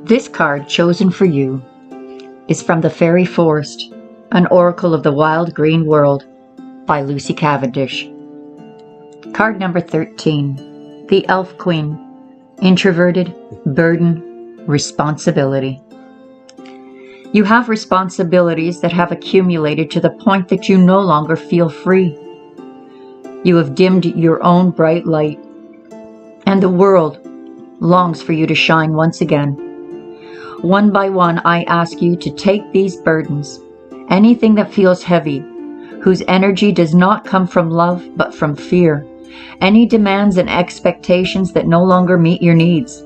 This card chosen for you is from the Fairy Forest, an oracle of the wild green world by Lucy Cavendish. Card number 13, the Elf Queen, introverted, burden, responsibility. You have responsibilities that have accumulated to the point that you no longer feel free. You have dimmed your own bright light, and the world longs for you to shine once again. One by one, I ask you to take these burdens, anything that feels heavy, whose energy does not come from love but from fear, any demands and expectations that no longer meet your needs,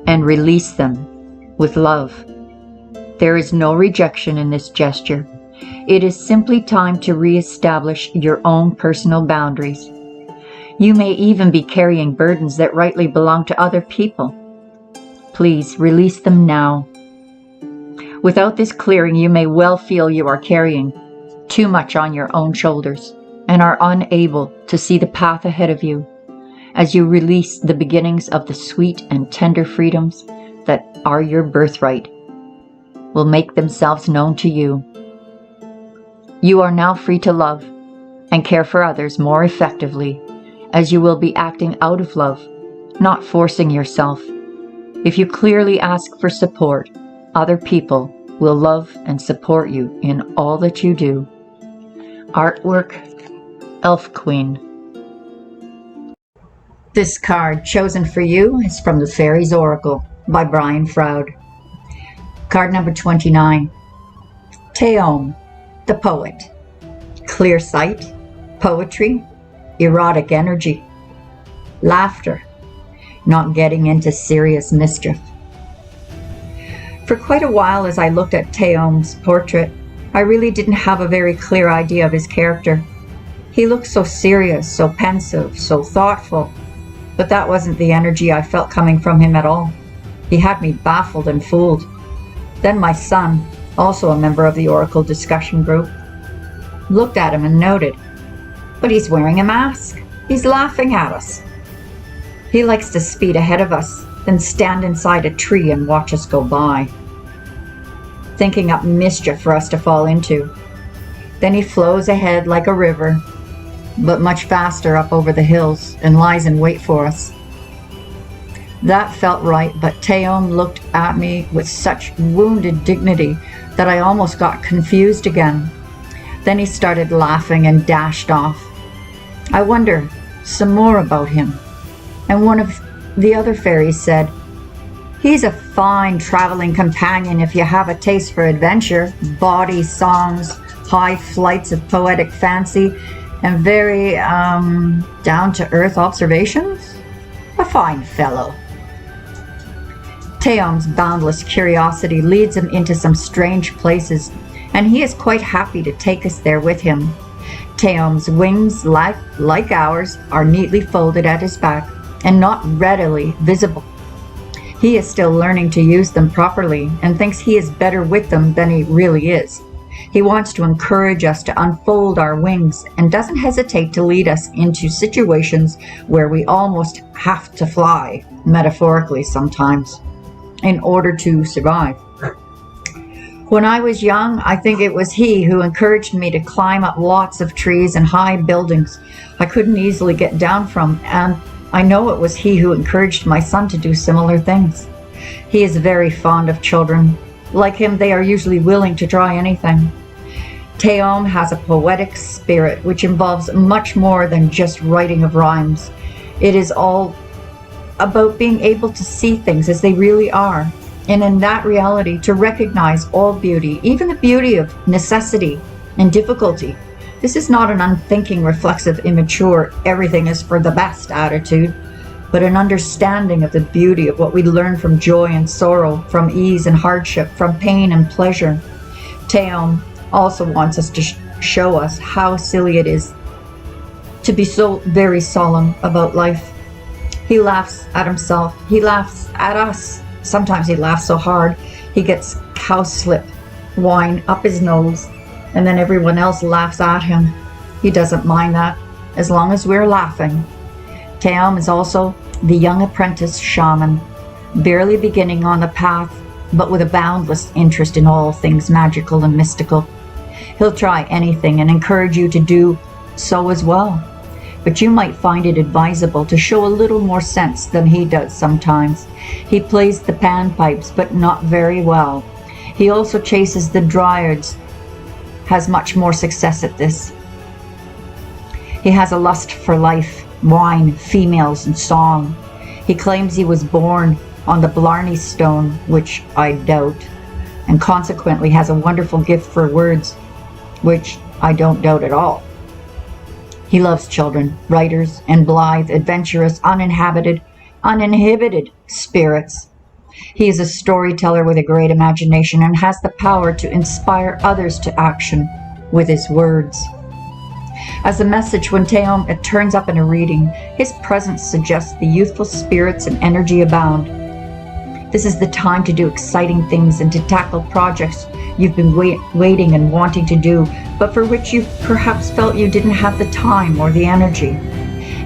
and release them with love. There is no rejection in this gesture. It is simply time to reestablish your own personal boundaries. You may even be carrying burdens that rightly belong to other people. Please release them now. Without this clearing, you may well feel you are carrying too much on your own shoulders and are unable to see the path ahead of you as you release the beginnings of the sweet and tender freedoms that are your birthright will make themselves known to you. You are now free to love and care for others more effectively, as you will be acting out of love, not forcing yourself. If you clearly ask for support, other people will love and support you in all that you do. Artwork, Elf Queen. This card chosen for you is from the Fairies Oracle by Brian Froud. Card number 29, Teom, the Poet. Clear sight, poetry, erotic energy, laughter, not getting into serious mischief. For quite a while as I looked at Teom's portrait, I really didn't have a very clear idea of his character. He looked so serious, so pensive, so thoughtful, but that wasn't the energy I felt coming from him at all. He had me baffled and fooled. Then my son, also a member of the Oracle discussion group, looked at him and noted, "But he's wearing a mask. He's laughing at us." He likes to speed ahead of us, then stand inside a tree and watch us go by, thinking up mischief for us to fall into. Then he flows ahead like a river, but much faster up over the hills and lies in wait for us. That felt right, but Teom looked at me with such wounded dignity that I almost got confused again. Then he started laughing and dashed off. I wonder some more about him. And one of the other fairies said, "He's a fine traveling companion if you have a taste for adventure, bawdy songs, high flights of poetic fancy, and very down-to-earth observations. A fine fellow." Teom's boundless curiosity leads him into some strange places, and he is quite happy to take us there with him. Teom's wings, like ours, are neatly folded at his back and not readily visible. He is still learning to use them properly and thinks he is better with them than he really is. He wants to encourage us to unfold our wings and doesn't hesitate to lead us into situations where we almost have to fly, metaphorically sometimes, in order to survive. When I was young, I think it was he who encouraged me to climb up lots of trees and high buildings I couldn't easily get down from, and I know it was he who encouraged my son to do similar things. He is very fond of children. Like him, they are usually willing to try anything. Teom has a poetic spirit which involves much more than just writing of rhymes. It is all about being able to see things as they really are, and in that reality to recognize all beauty, even the beauty of necessity and difficulty. This is not an unthinking, reflexive, immature, everything is for the best attitude, but an understanding of the beauty of what we learn from joy and sorrow, from ease and hardship, from pain and pleasure. Teom also wants us to show us how silly it is to be so very solemn about life. He laughs at himself. He laughs at us. Sometimes he laughs so hard he gets cowslip wine up his nose, and then everyone else laughs at him. He doesn't mind that as long as we're laughing. Teom is also the young apprentice shaman, barely beginning on the path but with a boundless interest in all things magical and mystical. He'll try anything and encourage you to do so as well. But you might find it advisable to show a little more sense than he does sometimes. He plays the panpipes, but not very well. He also chases the dryads, has much more success at this. He has a lust for life, wine, females, and song. He claims he was born on the Blarney Stone, which I doubt, and consequently has a wonderful gift for words, which I don't doubt at all. He loves children, writers, and blithe, adventurous, uninhibited spirits. He is a storyteller with a great imagination and has the power to inspire others to action with his words. As a message, when Teom turns up in a reading, his presence suggests the youthful spirits and energy abound. This is the time to do exciting things and to tackle projects you've been waiting and wanting to do, but for which you perhaps felt you didn't have the time or the energy.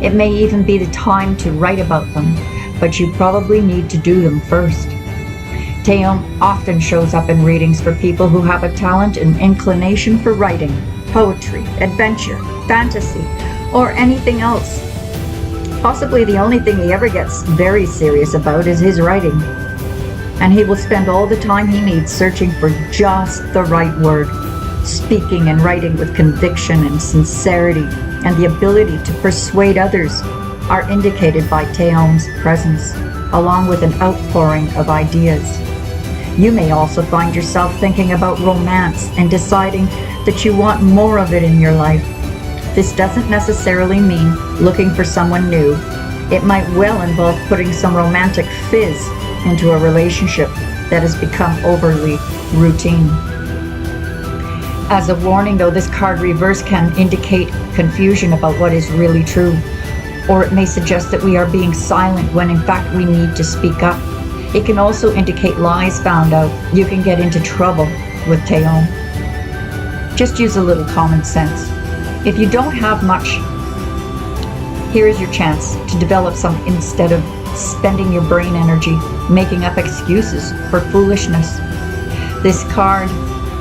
It may even be the time to write about them, but you probably need to do them first. Teom often shows up in readings for people who have a talent and inclination for writing, poetry, adventure, fantasy, or anything else. Possibly the only thing he ever gets very serious about is his writing. And he will spend all the time he needs searching for just the right word. Speaking and writing with conviction and sincerity and the ability to persuade others are indicated by Teom's presence, along with an outpouring of ideas. You may also find yourself thinking about romance and deciding that you want more of it in your life. This doesn't necessarily mean looking for someone new. It might well involve putting some romantic fizz into a relationship that has become overly routine. As a warning though, this card reverse can indicate confusion about what is really true, or it may suggest that we are being silent when in fact we need to speak up. It can also indicate lies found out. You can get into trouble with Teom. Just use a little common sense. If you don't have much, here is your chance to develop some instead of spending your brain energy making up excuses for foolishness. This card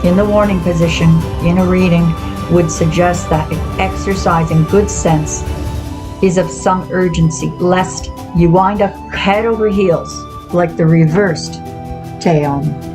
in the warning position in a reading would suggest that exercising good sense is of some urgency, lest you wind up head over heels like the reversed Teom.